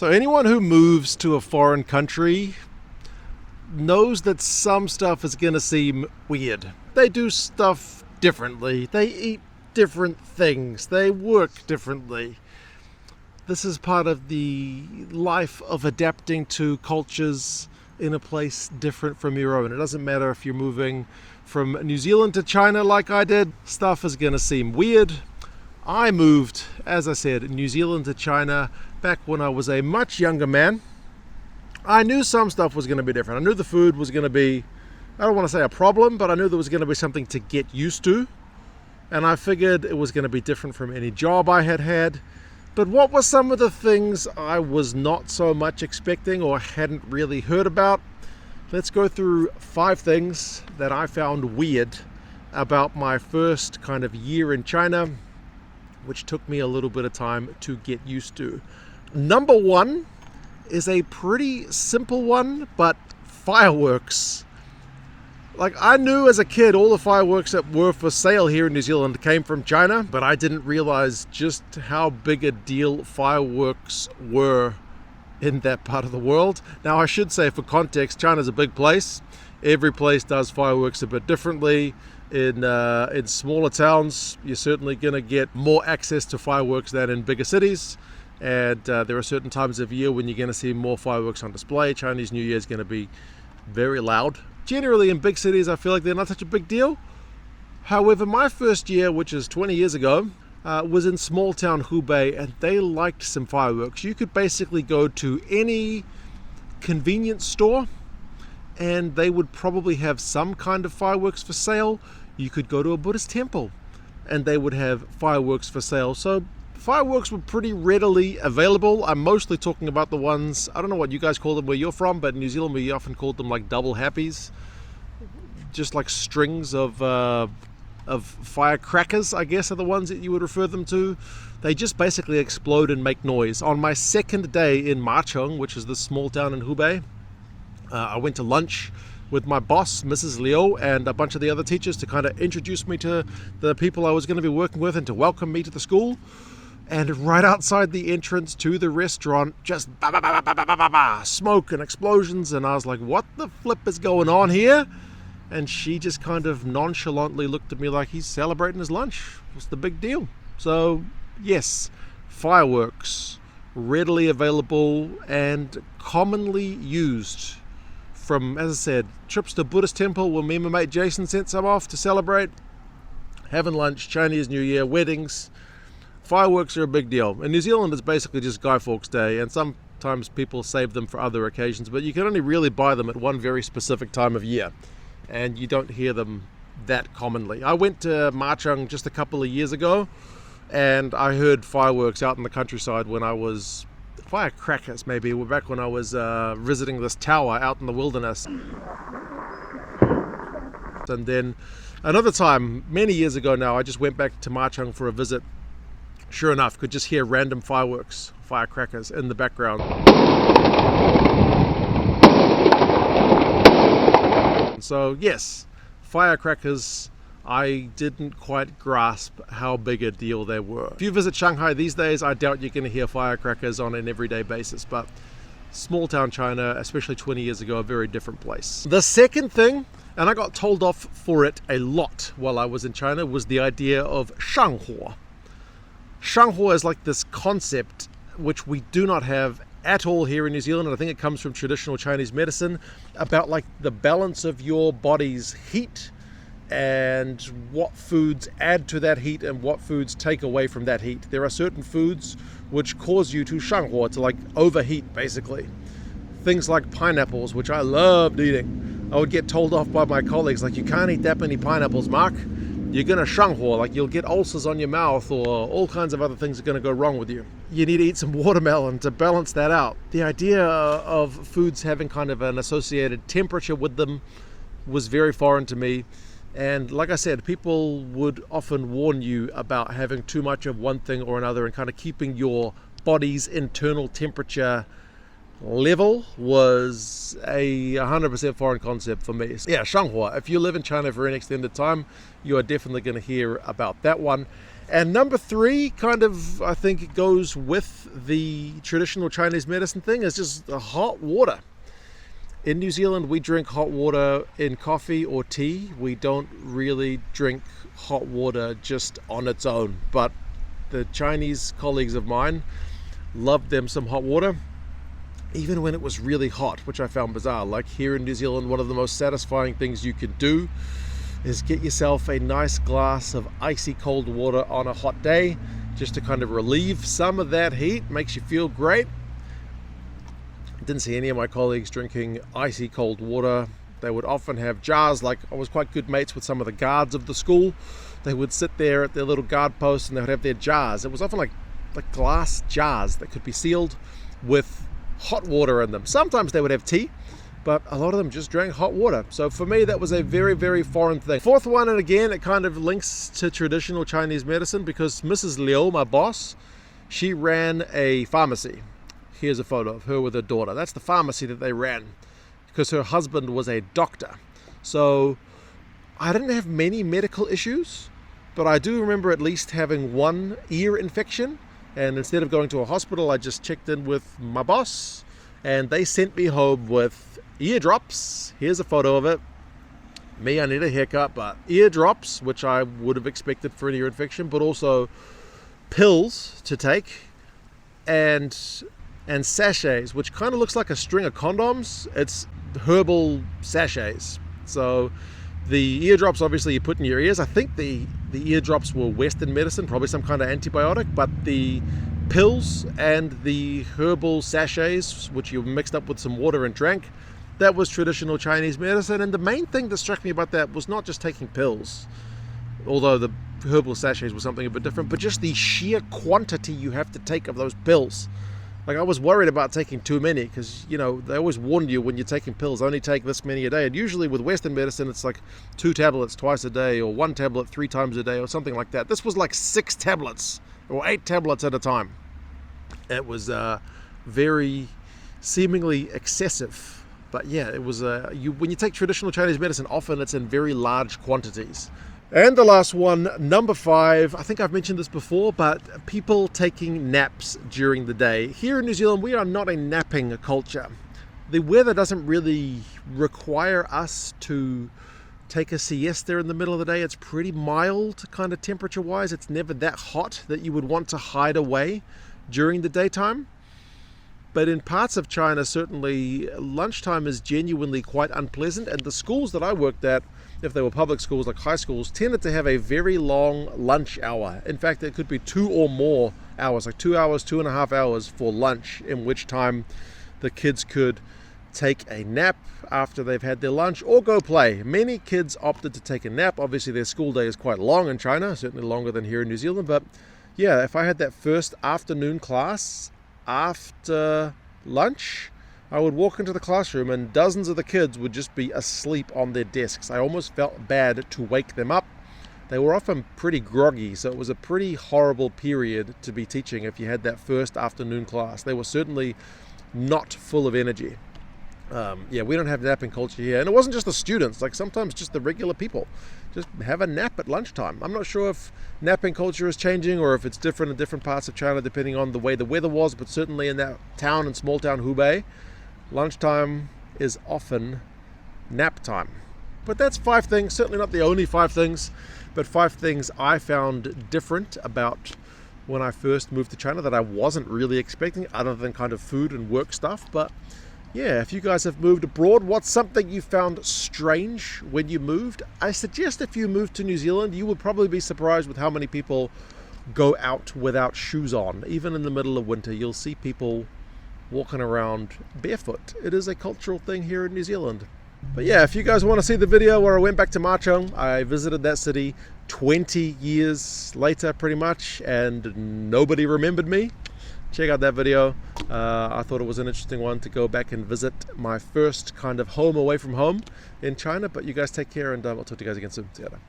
So anyone who moves to a foreign country knows that some stuff is going to seem weird. They do stuff differently. They eat different things. They work differently. This is part of the life of adapting to cultures in a place different from your own. It doesn't matter if you're moving from New Zealand to China like I did. Stuff is going to seem weird. I moved, as I said, New Zealand to China back when I was a much younger man. I knew some stuff was going to be different. I knew the food was going to be, I don't want to say a problem, but I knew there was going to be something to get used to. And I figured it was going to be different from any job I had had. But what were some of the things I was not so much expecting or hadn't really heard about? Let's go through 5 things that I found weird about my first kind of year in China, which took me a little bit of time to get used to. Number 1 is a pretty simple one, but fireworks. Like, I knew as a kid all the fireworks that were for sale here in New Zealand came from China, but I didn't realize just how big a deal fireworks were in that part of the world. Now, I should say, for context, China's a big place. Every place does fireworks a bit differently. In smaller towns, you're certainly going to get more access to fireworks than in bigger cities. And there are certain times of year when you're going to see more fireworks on display. Chinese New Year is going to be very loud. Generally, in big cities, I feel like they're not such a big deal. However, my first year, which is 20 years ago, was in small town Hubei, and they liked some fireworks. You could basically go to any convenience store, and they would probably have some kind of fireworks for sale. You could go to a Buddhist temple and they would have fireworks for sale. So fireworks were pretty readily available. I'm mostly talking about the ones, I don't know what you guys call them where you're from, but in New Zealand we often called them like double happies. Just like strings of firecrackers, I guess, are the ones that you would refer them to. They just basically explode and make noise. On my second day in Macheng, which is this small town in Hubei, I went to lunch with my boss, Mrs. Liu, and a bunch of the other teachers to kind of introduce me to the people I was going to be working with and to welcome me to the school. And right outside the entrance to the restaurant, just smoke and explosions. And I was like, what the flip is going on here? And she just kind of nonchalantly looked at me like, he's celebrating his lunch. What's the big deal? So, yes, fireworks, readily available and commonly used. From, as I said, trips to Buddhist temple where me and my mate Jason sent some off to celebrate, having lunch, Chinese New Year, weddings. Fireworks are a big deal. In New Zealand, it's basically just Guy Fawkes Day, and sometimes people save them for other occasions, but you can only really buy them at one very specific time of year, and you don't hear them that commonly. I went to Macheng just a couple of years ago, and I heard fireworks out in the countryside when I was... firecrackers maybe, back when I was visiting this tower out in the wilderness. And then another time, many years ago now, I just went back to Macheng for a visit. Sure enough, could just hear random firecrackers in the background. So yes, firecrackers, I didn't quite grasp how big a deal they were. If you visit Shanghai these days, I doubt you're going to hear firecrackers on an everyday basis, but small town China, especially 20 years ago, a very different place. The second thing, and I got told off for it a lot while I was in China, was the idea of Shangho. Shangho is like this concept which we do not have at all here in New Zealand, and I think it comes from traditional Chinese medicine, about like the balance of your body's heat and what foods add to that heat and what foods take away from that heat. There are certain foods which cause you to shanghuo, to like overheat basically. Things like pineapples, which I loved eating. I would get told off by my colleagues, like, you can't eat that many pineapples, Mark. You're gonna shanghuo, like you'll get ulcers on your mouth or all kinds of other things are gonna go wrong with you. You need to eat some watermelon to balance that out. The idea of foods having kind of an associated temperature with them was very foreign to me. And like I said, people would often warn you about having too much of one thing or another, and kind of keeping your body's internal temperature level was a 100% foreign concept for me. So yeah, Shanghuo. If you live in China for an extended time, you are definitely going to hear about that one. And number 3, kind of, I think it goes with the traditional Chinese medicine thing, is just the hot water. In New Zealand, we drink hot water in coffee or tea. We don't really drink hot water just on its own. But the Chinese colleagues of mine loved them some hot water, even when it was really hot, which I found bizarre. Like here in New Zealand, one of the most satisfying things you can do is get yourself a nice glass of icy cold water on a hot day, just to kind of relieve some of that heat. Makes you feel great. Didn't see any of my colleagues drinking icy cold water. They would often have jars. Like, I was quite good mates with some of the guards of the school. They would sit there at their little guard post and they would have their jars. It was often like glass jars that could be sealed with hot water in them. Sometimes they would have tea, but a lot of them just drank hot water. So for me, that was a very, very foreign thing. 4th one, and again, it kind of links to traditional Chinese medicine, because Mrs. Liu, my boss, she ran a pharmacy. Here's a photo of her with her daughter. That's the pharmacy that they ran, because her husband was a doctor. So I didn't have many medical issues, but I do remember at least having one ear infection. And instead of going to a hospital, I just checked in with my boss, and they sent me home with eardrops. Here's a photo of it. Me, I need a haircut, but eardrops, which I would have expected for an ear infection, but also pills to take, and sachets, which kind of looks like a string of condoms. It's herbal sachets. So the eardrops, obviously, you put in your ears. I think the eardrops were Western medicine, probably some kind of antibiotic, but the pills and the herbal sachets, which you mixed up with some water and drank, that was traditional Chinese medicine. And the main thing that struck me about that was not just taking pills, although the herbal sachets was something a bit different, but just the sheer quantity you have to take of those pills. Like, I was worried about taking too many, because, you know, they always warn you when you're taking pills, only take this many a day. And usually with Western medicine, it's like 2 tablets twice a day, or 1 tablet 3 times a day, or something like that. This was like 6 tablets or 8 tablets at a time. It was very seemingly excessive. But yeah, it was when you take traditional Chinese medicine, often it's in very large quantities. And the last one, number 5, I think I've mentioned this before, but people taking naps during the day. Here in New Zealand, we are not a napping culture. The weather doesn't really require us to take a siesta in the middle of the day. It's pretty mild, kind of temperature-wise. It's never that hot that you would want to hide away during the daytime. But in parts of China, certainly, lunchtime is genuinely quite unpleasant. And the schools that I worked at, if they were public schools like high schools, tended to have a very long lunch hour. In fact, it could be 2 or more hours, like 2 hours, 2.5 hours for lunch, in which time the kids could take a nap after they've had their lunch or go play. Many kids opted to take a nap. Obviously, their school day is quite long in China, certainly longer than here in New Zealand. But yeah, if I had that first afternoon class after lunch, I would walk into the classroom and dozens of the kids would just be asleep on their desks. I almost felt bad to wake them up. They were often pretty groggy, so it was a pretty horrible period to be teaching if you had that first afternoon class. They were certainly not full of energy. Yeah, we don't have napping culture here. And it wasn't just the students, like sometimes just the regular people just have a nap at lunchtime. I'm not sure if napping culture is changing or if it's different in different parts of China depending on the way the weather was, but certainly in that town and small town Hubei, lunchtime is often nap time. But that's 5 things, certainly not the only 5 things, but 5 things I found different about when I first moved to China that I wasn't really expecting, other than kind of food and work stuff. But yeah, if you guys have moved abroad, what's something you found strange when you moved? I suggest if you moved to New Zealand, you would probably be surprised with how many people go out without shoes on. Even in the middle of winter, you'll see people walking around barefoot. It is a cultural thing here in New Zealand. But yeah, if you guys want to see the video where I went back to Macheng, I visited that city 20 years later pretty much, and nobody remembered me, check out that video. I thought it was an interesting one to go back and visit my first kind of home away from home in China. But you guys take care, and I'll talk to you guys again soon. See you later.